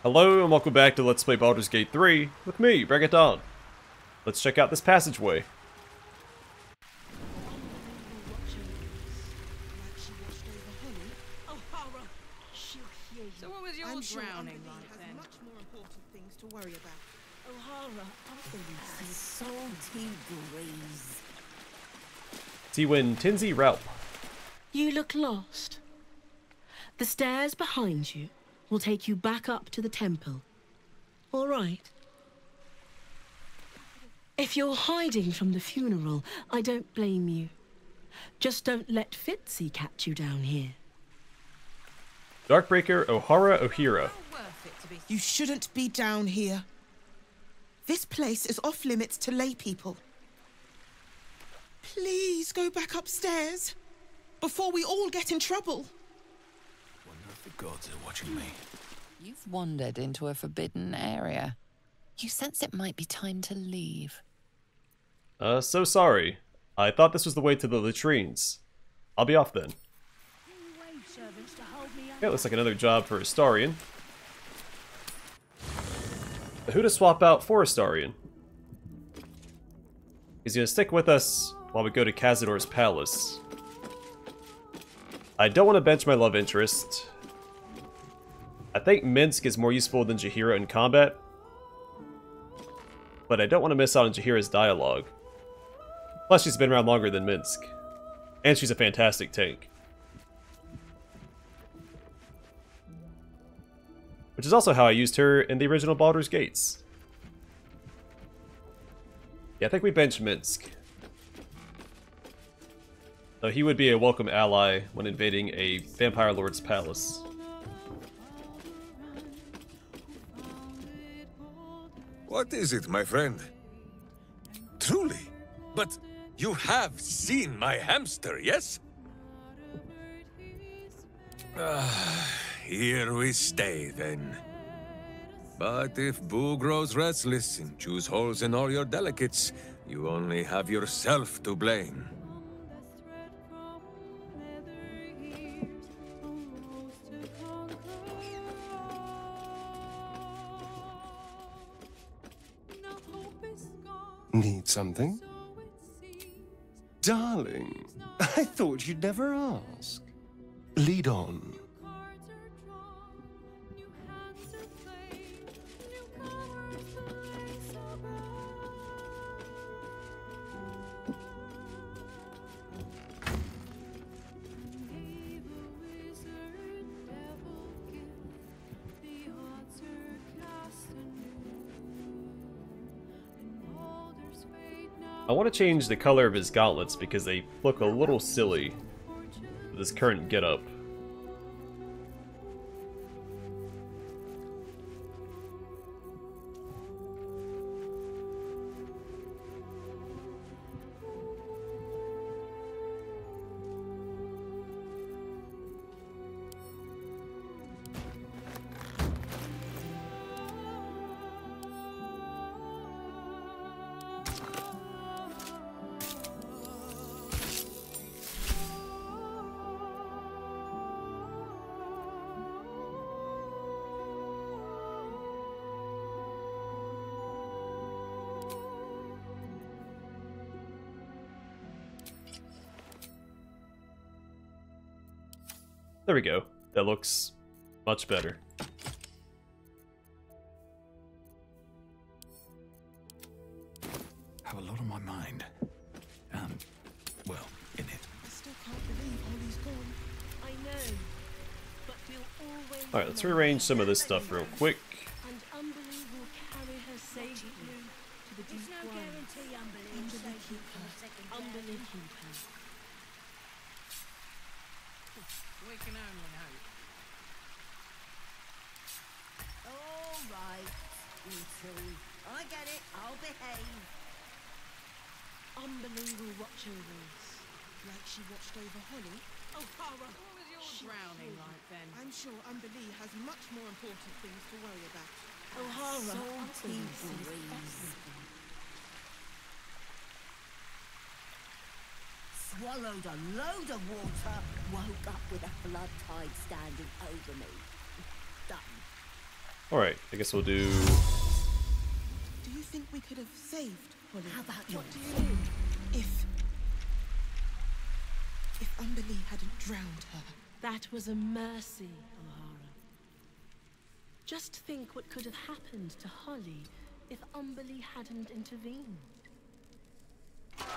Hello and welcome back to Let's Play Baldur's Gate 3 with me, Bring It On. Let's check out this passageway. So what was your drowning like then? Much more important things to worry about. O'Hara, a salty breeze. T-Win Tinsy Ralp. You look lost. The stairs behind you will take you back up to the temple. All right. If you're hiding from the funeral, I don't blame you. Just don't let Fitzy catch you down here. Darkbreaker O'Hara O'Hira. Worth it to be. You shouldn't be down here. This place is off limits to lay people. Please go back upstairs before we all get in trouble. Wonder if the gods are watching me. You've wandered into a forbidden area. You sense it might be time to leave. So sorry. I thought this was the way to the latrines. I'll be off then. Okay, looks like another job for Astarion. But who to swap out for Astarion? He's gonna stick with us while we go to Cazador's palace. I don't want to bench my love interest. I think Minsk is more useful than Jaheira in combat. But I don't want to miss out on Jaheira's dialogue. Plus she's been around longer than Minsk. And she's a fantastic tank. Which is also how I used her in the original Baldur's Gates. Yeah, I think we bench Minsk. Though he would be a welcome ally when invading a Vampire Lord's palace. What is it, my friend? Truly? But you have seen my hamster, yes? Here we stay, then. But if Boo grows restless and chews holes in all your delicates, you only have yourself to blame. Need something? Darling, I thought you'd never ask. Lead on. I want to change the color of his gauntlets because they look a little silly with his current getup. There we go. That looks much better. Have a lot on my mind. Well, in it. I still can't believe Holly's gone. I know, but we'll always. Alright, let's rearrange some of this stuff real quick. And Umberlee will carry her safely to the deep one. Umberlee keep her. We can only hope. All right, you two. I get it. I'll behave. Umberlee will watch over us. Like she watched over Holly. O'Hara, what was your drowning like then? I'm sure Umberlee has much more important things to worry about. O'Hara, Salty breeze. Swallowed a load of water, woke up with a flood tide standing over me. Done. Alright, I guess we'll do... Do you think we could have saved Holly? How about you? What do you think? If Umberlee hadn't drowned her. That was a mercy, O'Hara. Just think what could have happened to Holly if Umberlee hadn't intervened. But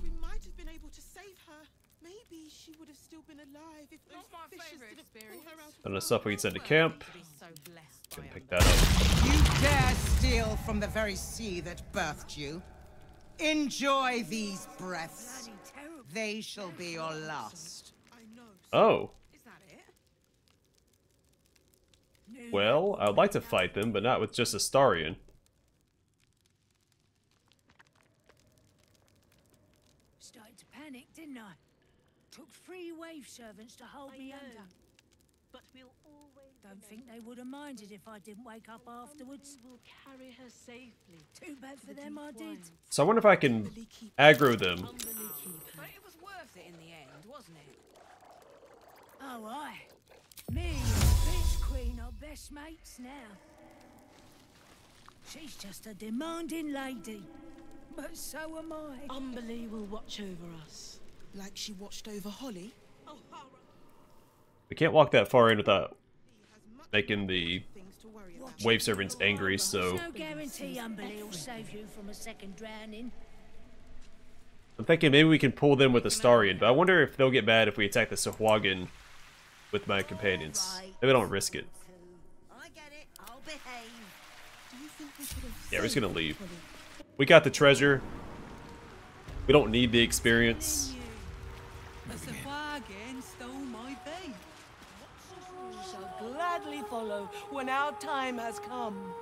we might have been able to save her. Maybe she would have still been alive if those fishes didn't pull her out. Done enough stuff we can send to camp. So blessed Can by pick that up. You dare steal from the very sea that birthed you? Enjoy these breaths. They shall be your last. Oh. Is that it? Well, I would like to fight them, but not with just a Starian. Started to panic, didn't I? Took 3 wave servants to hold me under. But we'll always Don't think they would have minded if I didn't wake up afterwards. We'll carry her safely. Too bad for them I did. So I wonder if I can aggro them. Umberlee keep her. But it was worth it in the end, wasn't it? Oh, aye. Me and the Bitch Queen are best mates now. She's just a demanding lady. But so am I. Umberlee will watch over us. Like she watched over Holly. We can't walk that far in without making the wave servants angry, so... No guarantee Umberlee will save you from a second drowning. I'm thinking maybe we can pull them with the Starian, but I wonder if they'll get mad if we attack the Sahuagin with my companions. Maybe I don't risk it. I get it. I'll behave. Do you think we could have Yeah, we're just gonna saved leave. Holly? We got the treasure. We don't need the experience. The Sahuagin stole my bait. We shall gladly follow when our time has come.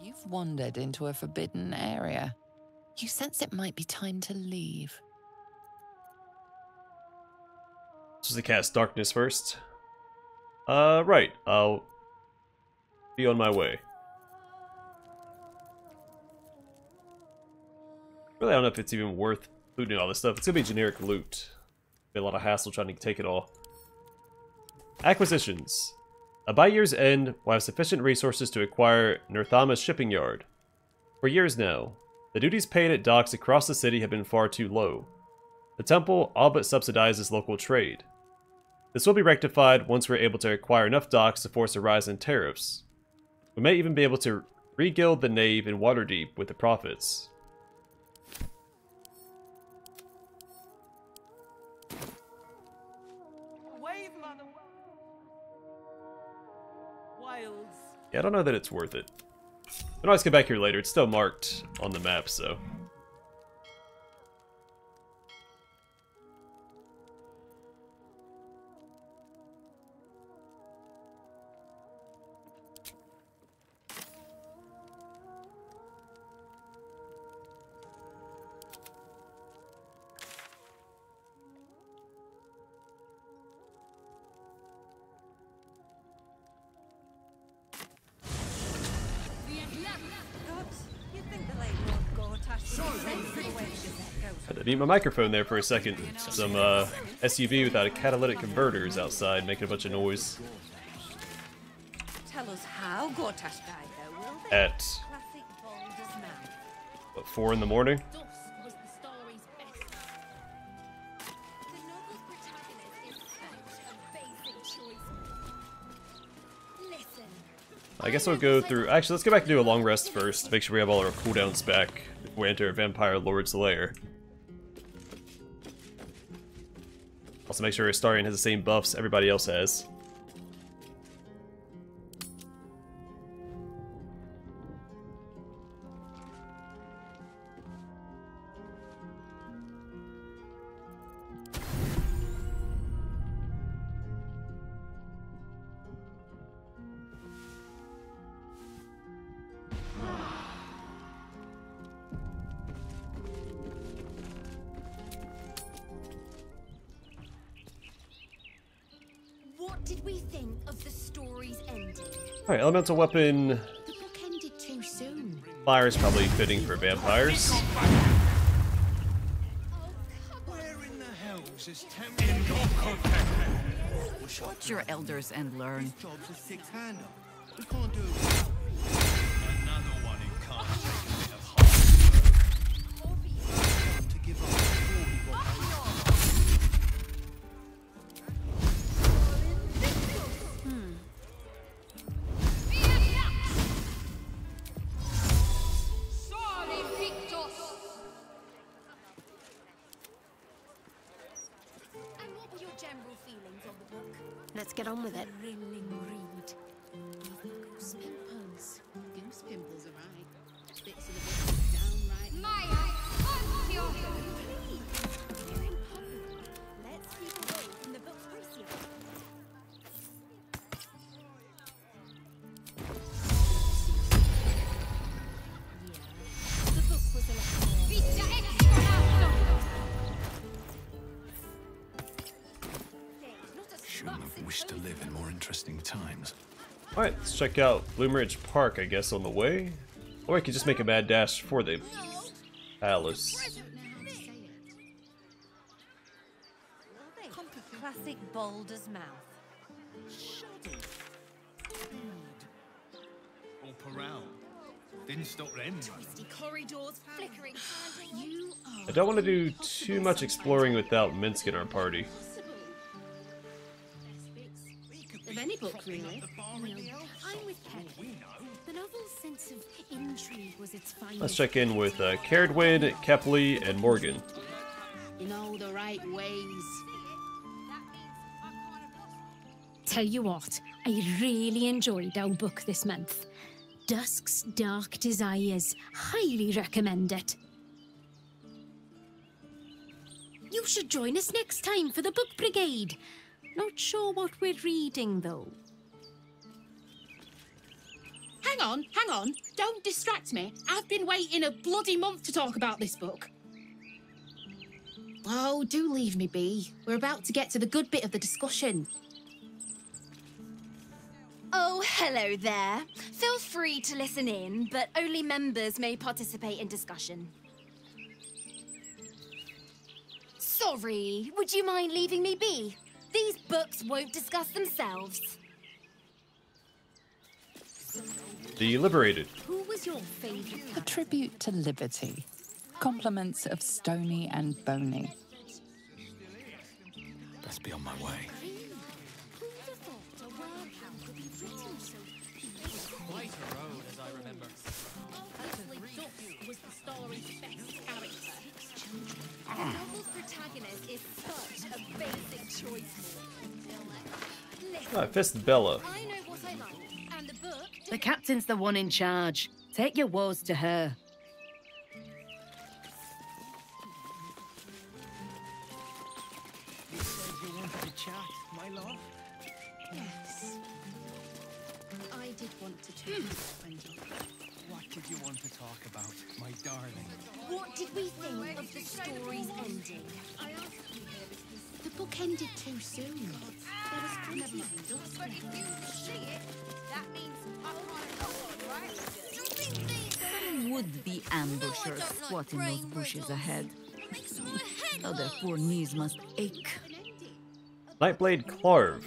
You've wandered into a forbidden area. You sense it might be time to leave. Supposed to cast darkness first. Right. I'll be on my way. Really, I don't know if it's even worth looting all this stuff. It's gonna be generic loot. Be a lot of hassle trying to take it all. Acquisitions. By year's end, we'll have sufficient resources to acquire Nirthama's shipping yard. For years now, the duties paid at docks across the city have been far too low. The temple all but subsidizes local trade. This will be rectified once we're able to acquire enough docks to force a rise in tariffs. We may even be able to re-guild the Knave in Waterdeep with the profits. Wave, mother. Wilds. Yeah, I don't know that it's worth it. I can always come back here later. It's still marked on the map, so... Had to mute my microphone there for a second. Some SUV without a catalytic converter is outside making a bunch of noise. Tell us how Gortash died, though, will they? At, Classic Baldur's mouth. what, 4 in the morning? Was the story's best. The novel protagonist is such a basic choice. Listen. I guess we'll go through... Actually, let's go back and do a long rest first. Make sure we have all our cooldowns back before we enter Vampire Lord's Lair. Also make sure Astarion has the same buffs everybody else has. What did we think of the story's ending? Alright, elemental weapon. The book ended too soon. Fire is probably fitting for vampires. Watch your elders and learn. Let's get on with it. Goose pimples. Goose pimples are right. Bits of the book downright. Let's keep away from the book's bracelet. The book was a Shouldn't have wished to live in more interesting times. Alright, let's check out Bloomridge Park, I guess, on the way. Or I could just make a mad dash for the palace. Classic Baldur's mouth. Up around. Didn't stop then. Twisty corridors, flickering candles. You I don't want to do too much exploring without Minsk in our party. Of any book, really. I'm with Kevin. The novel's sense of intrigue was its finest. Let's check in with Caradwyn, Kepley, and Morgan. In all the right ways. Tell you what, I really enjoyed our book this month. Dusk's Dark Desires. Highly recommend it. You should join us next time for the Book Brigade. Not sure what we're reading, though. Hang on. Don't distract me. I've been waiting a bloody month to talk about this book. Oh, do leave me be. We're about to get to the good bit of the discussion. Oh, hello there. Feel free to listen in, but only members may participate in discussion. Sorry, would you mind leaving me be? These books won't discuss themselves. Deliberated. Who was your favourite? A tribute to liberty. Compliments of Stony and Boney. Best be on my way. Quite a road, as I remember. Hopefully Duck was the story's best character. The novel's protagonist is such a basic choice. Ah, Fist Bella. I know what I like, and the book... The captain's the one in charge. Take your woes to her. You said you wanted to chat, my love? Yes. I did want to chat, Wendy. What did you want to talk about, my darling? What did we think of the story's ending? I asked you here because the book ended too soon. There was plenty of dust. But if you see it, that means I can't go on, right? Some would-be ambushers squatting those bushes ahead. Oh, their poor knees must ache. Nightblade Clarve.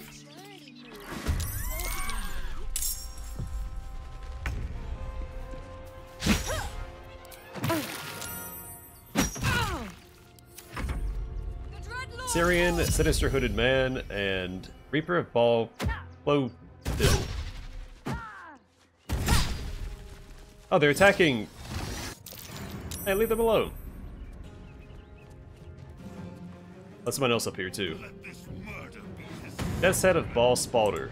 Syrian, Sinister Hooded Man, and Reaper of Blow. Oh, they're attacking. Hey, leave them alone. There's someone else up here too. Death's Head of Ball Spalder.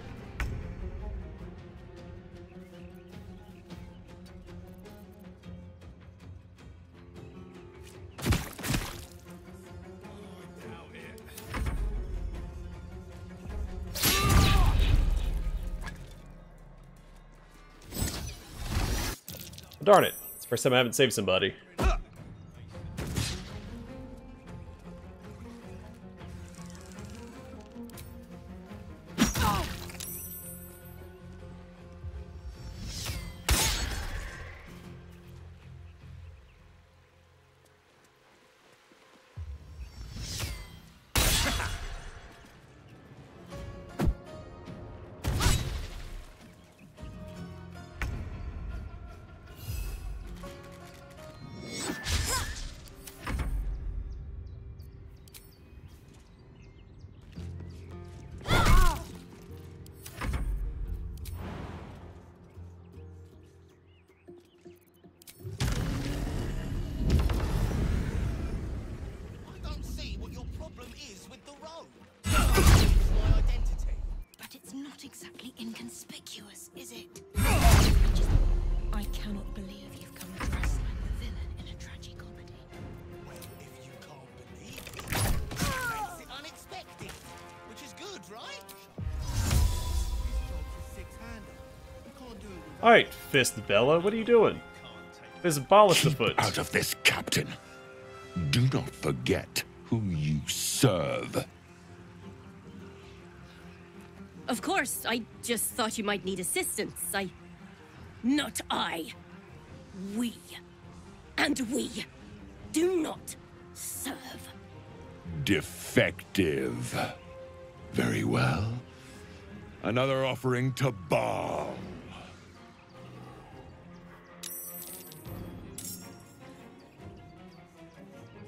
Darn it. It's the first time I haven't saved somebody. Alright, Fist Bella, what are you doing? There's a ballast afoot. Out of this, Captain. Do not forget who you serve. Of course, I just thought you might need assistance. Not I. We. And we do not serve. Defective. Very well. Another offering to Baal.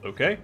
Okay.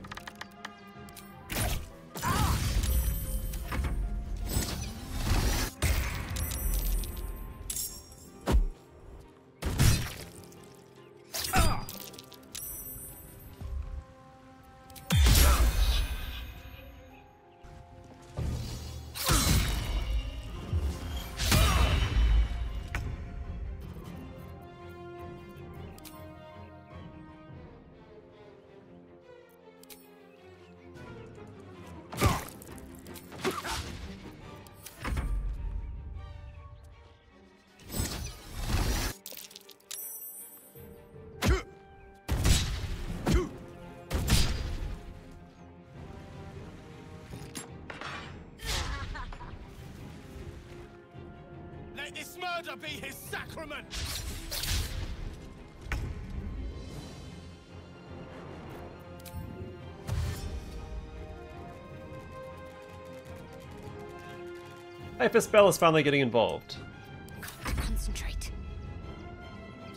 Let this murder be his sacrament! Hey, Fist Bella's finally getting involved. Got to concentrate.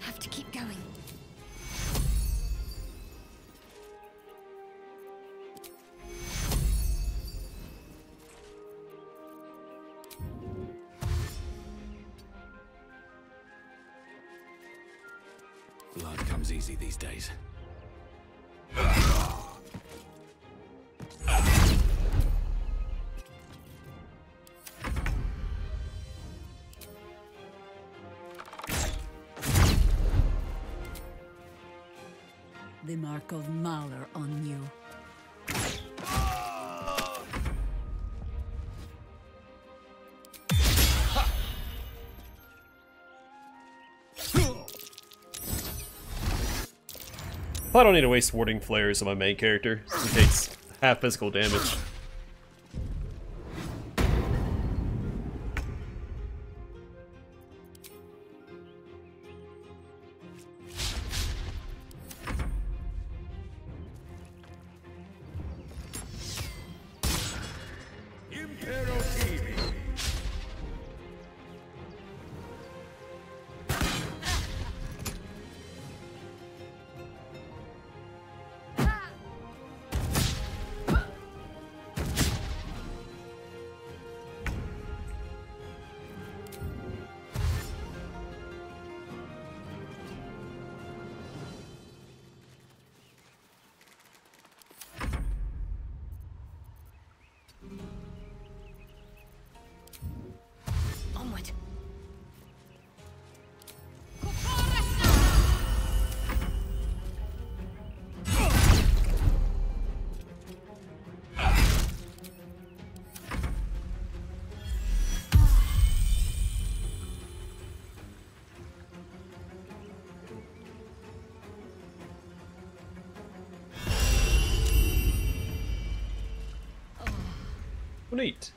Have to keep going. Blood comes easy these days. The mark of Malor on you. I don't need to waste warding flares on my main character, since he takes half physical damage. Onward. Neat.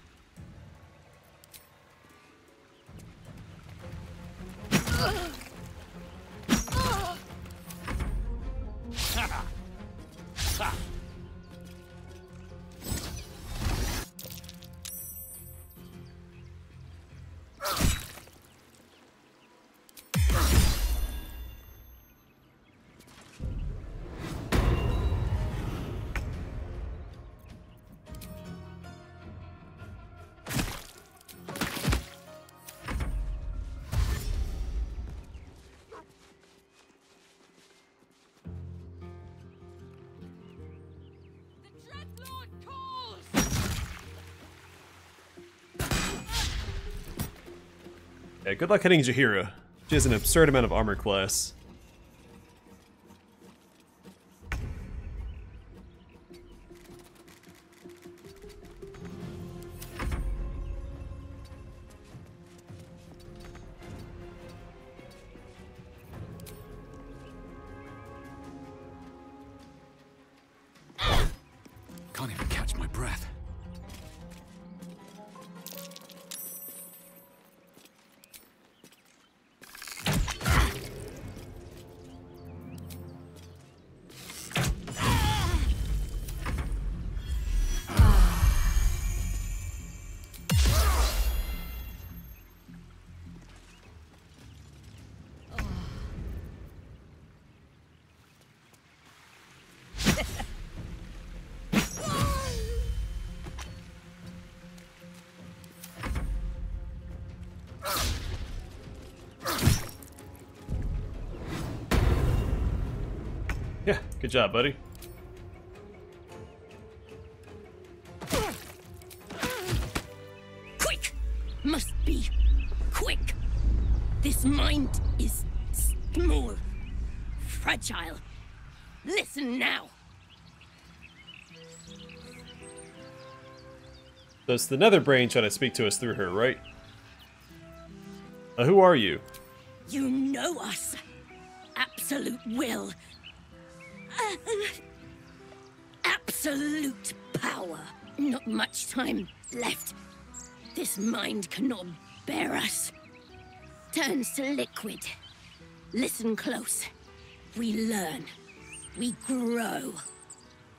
Yeah, good luck hitting Jaheira. She has an absurd amount of armor class. catch my breath. Yeah, good job, buddy. Quick! Must be quick. This mind is small, fragile. Listen now. So it's the Nether Brain trying to speak to us through her, right? Who are you? You know us. Absolute will. Absolute power. Not much time left. This mind cannot bear us. Turns to liquid. Listen close. We learn. We grow.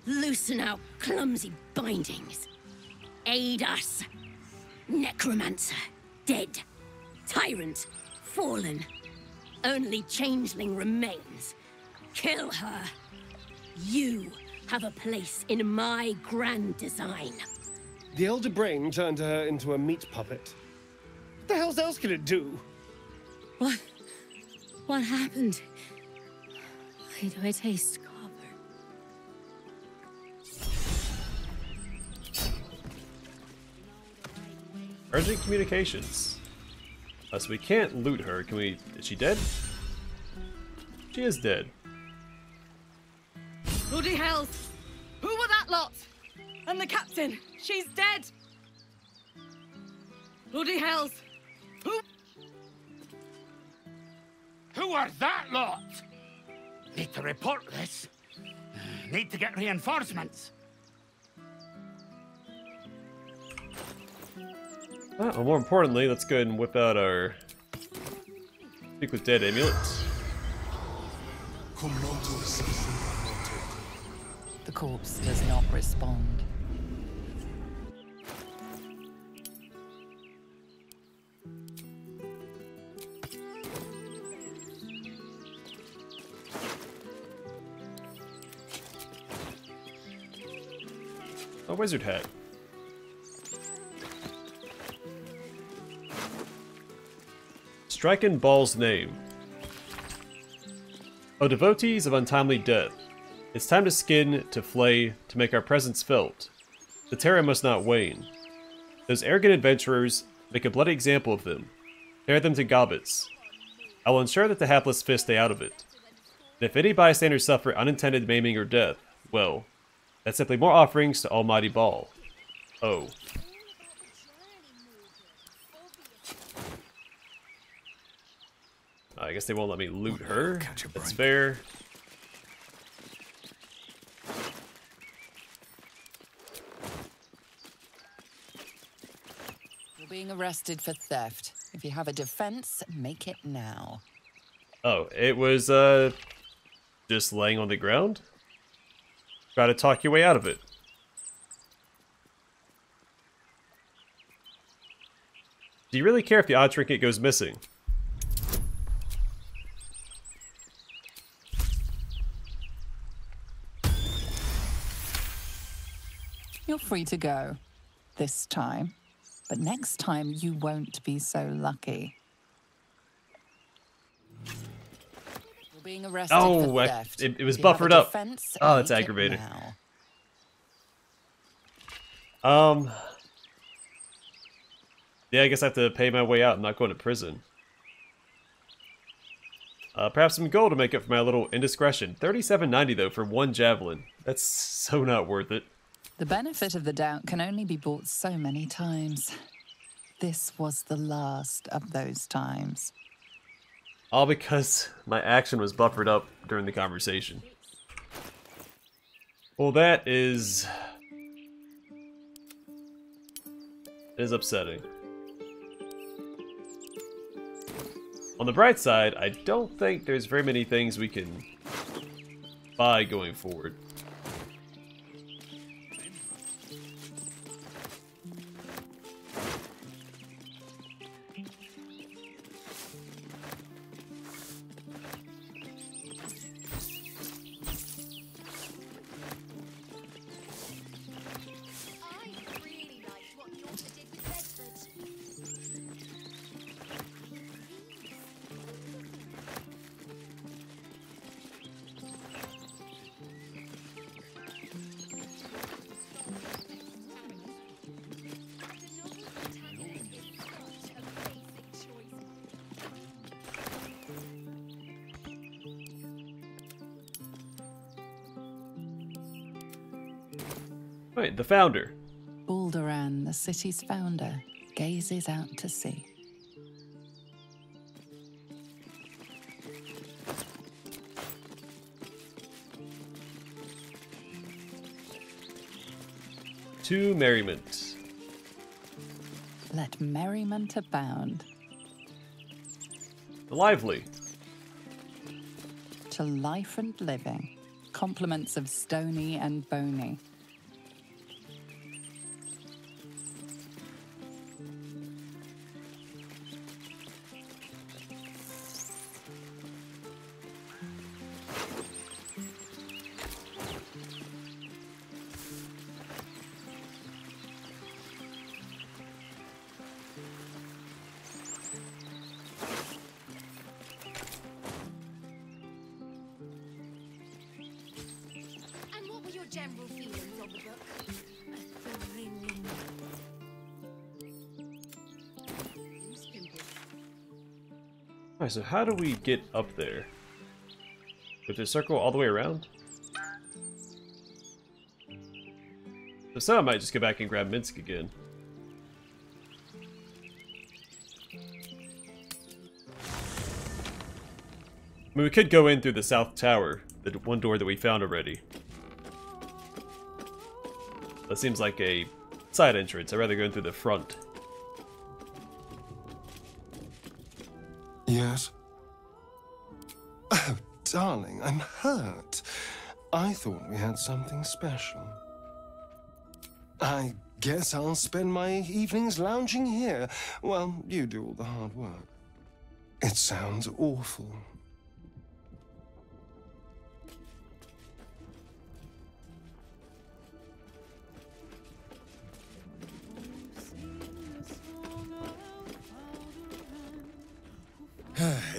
Loosen our clumsy bindings. Aid us. Necromancer. Dead. Tyrant. Fallen. Only changeling remains. Kill her. You have a place in my grand design. The Elder Brain turned her into a meat puppet. What the hell else could it do? What happened? Why do I taste copper? Urgent communications. So we can't loot her. Can we? Is she dead? She is dead. Bloody hells! Who were that lot? And the captain, she's dead! Bloody hells! Who are that lot? Need to report this. Need to get reinforcements. Well, more importantly, let's go ahead and whip out our Speak with Dead amulet. The corpse does not respond. A wizard hat. Strike in Baal's name. O devotees of untimely death, it's time to skin, to flay, to make our presence felt. The terror must not wane. Those arrogant adventurers, make a bloody example of them. Tear them to gobbets. I will ensure that the hapless fish stay out of it. And if any bystanders suffer unintended maiming or death, well, that's simply more offerings to Almighty Baal. Oh. I guess they won't let me loot her. That's fair. You're being arrested for theft. If you have a defense, make it now. Oh, it was, just laying on the ground? Try to talk your way out of it. Do you really care if the odd trinket goes missing? You're free to go. This time. But next time you won't be so lucky. You're being arrested for theft. It was buffered up. Oh, that's aggravating. Yeah, I guess I have to pay my way out. I'm not going to prison. Perhaps some gold to make up for my little indiscretion. $37.90 though for one javelin. That's so not worth it. The benefit of the doubt can only be bought so many times. This was the last of those times. All because my action was buffered up during the conversation. Well, that is It is upsetting. On the bright side, I don't think there's very many things we can buy going forward. Right, the founder. Baldur, the city's founder, gazes out to sea. To merriment. Let merriment abound. The lively. To life and living. Compliments of stony and bony. General feelings on the book. Alright, so how do we get up there? With the circle all the way around? So I might just go back and grab Minsk again. I mean, we could go in through the south tower, the one door that we found already. That seems like a side entrance. I'd rather go in through the front. Yes? Oh, darling, I'm hurt. I thought we had something special. I guess I'll spend my evenings lounging here while you do all the hard work. It sounds awful.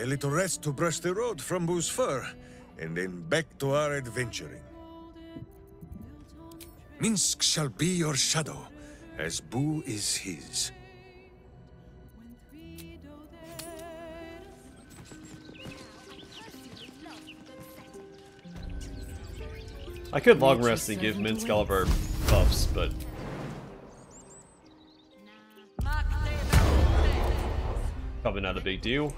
A little rest to brush the road from Boo's fur, and then back to our adventuring. Minsk shall be your shadow, as Boo is his. I could long rest and give Minsk all of our buffs, but probably not a big deal.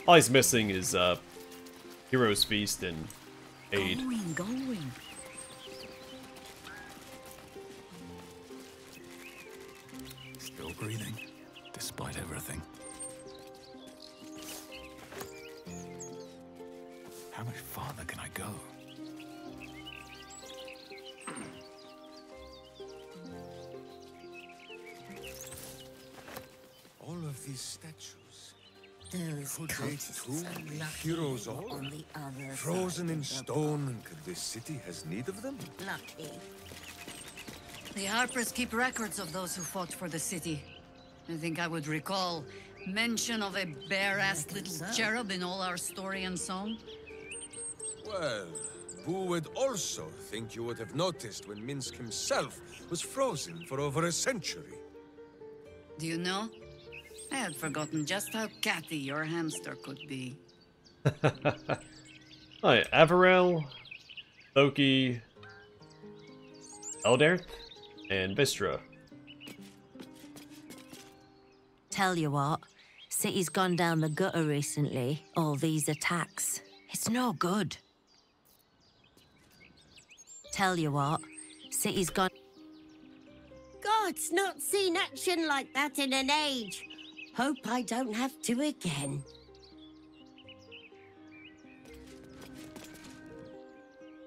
All he's missing is Hero's Feast and Aid. Going. Still breathing, despite everything. How much farther can I go? All of these statues. Those Could they cultists too are be lucky heroes you're all? on the other Frozen side in of the stone, and could this city has need of them? lucky. The Harpers keep records of those who fought for the city. I think I would recall mention of a bare-assed little cherub in all our story and song. Well, Boo would also think you would have noticed when Minsk himself was frozen for over a century. Do you know? I had forgotten just how catty your hamster could be. Alright, Averell, Loki, Eldarth, and Vistra. Tell you what, city's gone down the gutter recently. All these attacks. It's no good. Tell you what, City's gone. God's not seen action like that in an age. Hope I don't have to again.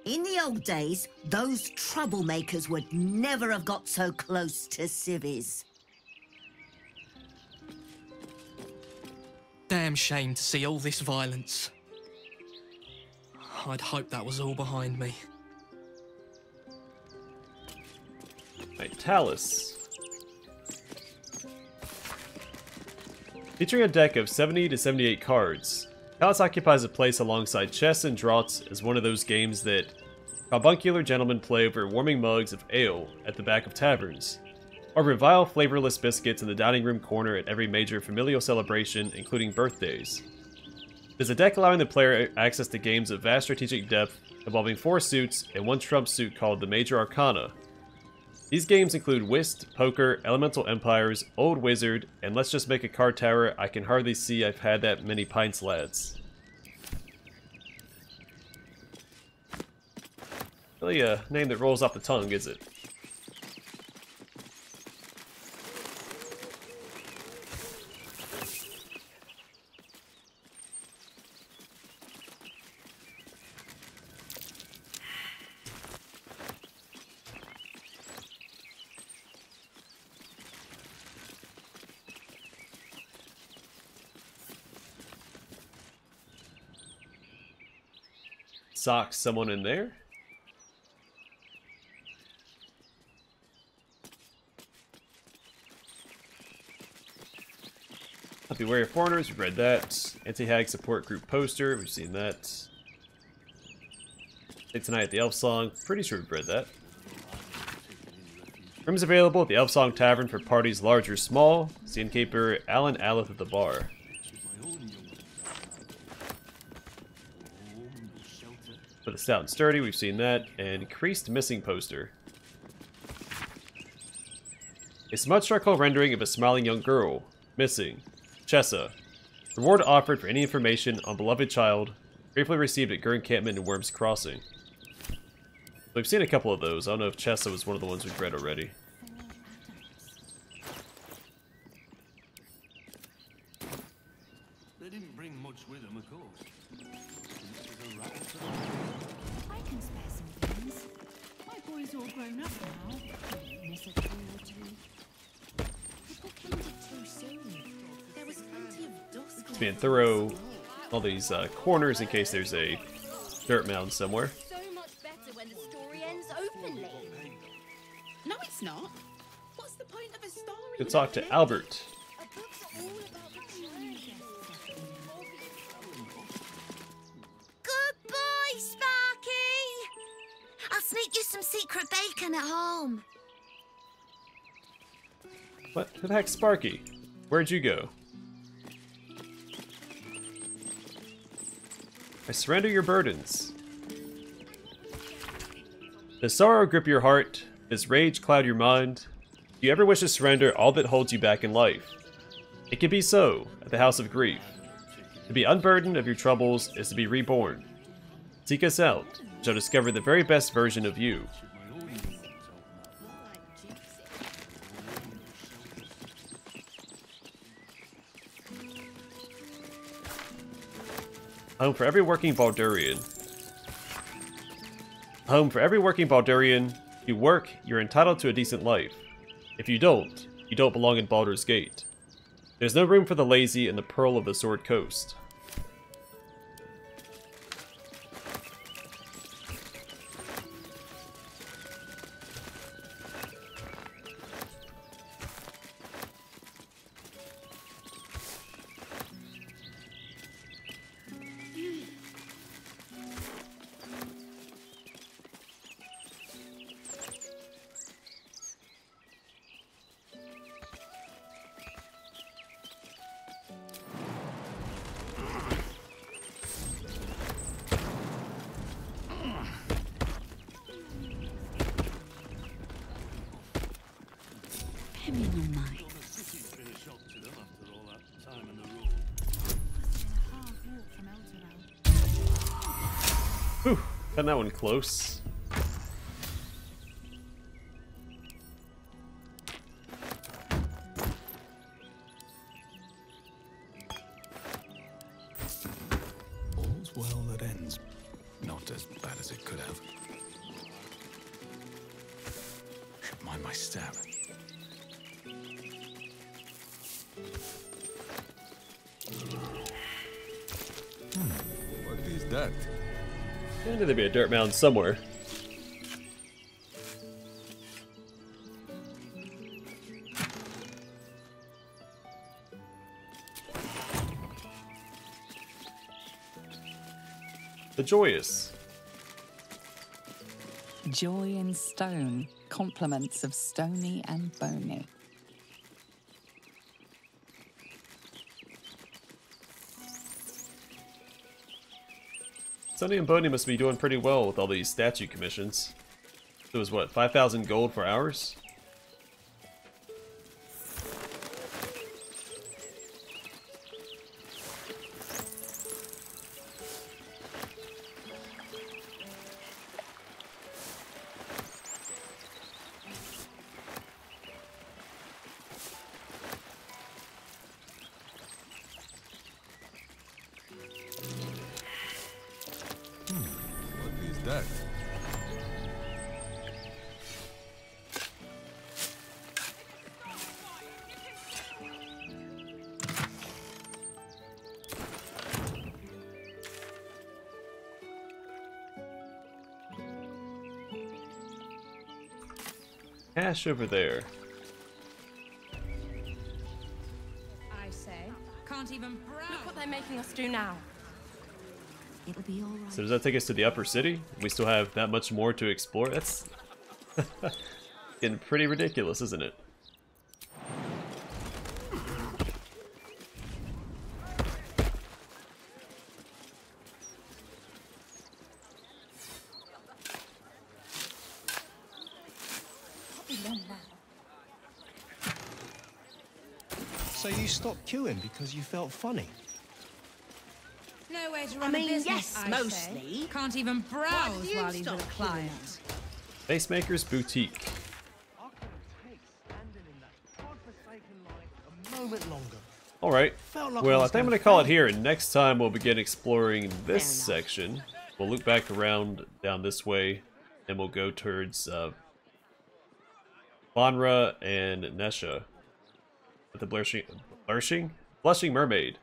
In the old days, those troublemakers would never have got so close to civvies. Damn shame to see all this violence. I'd hoped that was all behind me. Right, Talus. Featuring a deck of 70 to 78 cards, Talus occupies a place alongside chess and draughts as one of those games that carbuncular gentlemen play over warming mugs of ale at the back of taverns, or revile flavorless biscuits in the dining room corner at every major familial celebration, including birthdays. It is a deck allowing the player access to games of vast strategic depth involving 4 suits and 1 trump suit called the Major Arcana. These games include Whist, Poker, Elemental Empires, Old Wizard, and Let's Just Make a Card Tower. I can hardly see I've had that many pints, lads. Really a name that rolls off the tongue, is it? Socks someone in there? Be wary of foreigners, we've read that. Anti-hag support group poster, we've seen that. Stay tonight at the Elf Song, pretty sure we've read that. Rooms available at the Elf Song Tavern for parties large or small. See innkeeper Alan Allith at the bar. For the stout and sturdy, we've seen that. And increased missing poster. A smudge charcoal rendering of a smiling young girl. Missing. Chessa. Reward offered for any information on beloved child. Gratefully received at Gur Encampment in Worms Crossing. We've seen a couple of those. I don't know if Chessa was one of the ones we've read already. They didn't bring much with them, of course. I can spare some things. My boy's all grown up now. Miss a toy or two. People killed it too soon. There was plenty of dust. It's being thorough. All these corners in case there's a dirt mound somewhere. So much better when the story ends openly. No, it's not. What's the point of a story? Good talk to Albert. Good boy, Sparky! I'll sneak you some secret bacon at home. What the heck, Sparky? Where'd you go? I surrender your burdens. Does sorrow grip your heart? Does rage cloud your mind? Do you ever wish to surrender all that holds you back in life? It can be so at the House of Grief. To be unburdened of your troubles is to be reborn. Seek us out, and shall discover the very best version of you. Home for every working Baldurian. Home for every working Baldurian. If you work, you're entitled to a decent life. If you don't belong in Baldur's Gate. There's no room for the lazy in the Pearl of the Sword Coast. Whew, got that one close. that ends not as bad as it could have. Should mind my step. What is that? I knew there'd be a dirt mound somewhere. The Joyous. Joy in stone, compliments of stony and bony. Sonny and Boney must be doing pretty well with all these statue commissions. It was what, 5,000 gold for hours? What is that? Cash over there. I say, can't even browse. Look what they're making us do now. It'll be all right. So does that take us to the upper city? We still have that much more to explore? That's getting pretty ridiculous, isn't it? So you stopped queuing because you felt funny? No way to I run mean, a business, yes, I mostly. say. Can't even browse did you while he's with a stop client. Facemaker's Boutique. Moment longer. Alright, Felt like well I I was think I'm gonna going to call it faint. here, and next time we'll begin exploring this Fair enough. section. We'll loop back around down this way, and we'll go towards Bonra and Nesha. With the Blushing Mermaid.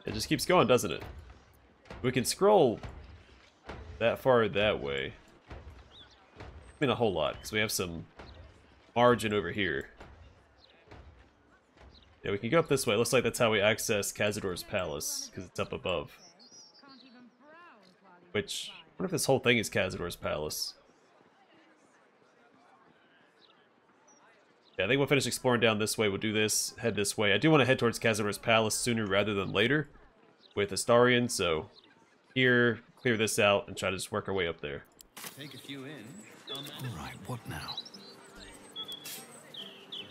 It just keeps going, doesn't it? We can scroll that far that way. I mean, a whole lot, because we have some margin over here. Yeah, we can go up this way. It looks like that's how we access Cazador's palace, because it's up above. Which, I wonder if this whole thing is Cazador's palace. Yeah, I think we'll finish exploring down this way. We'll do this, head this way. I do want to head towards Cazador's palace sooner rather than later with Astarion, so here, clear this out, and try to just work our way up there. Take a few in. Alright, what now?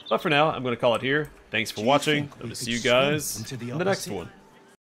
But for now, I'm going to call it here. Thanks for watching. Hope to see you guys in the next one.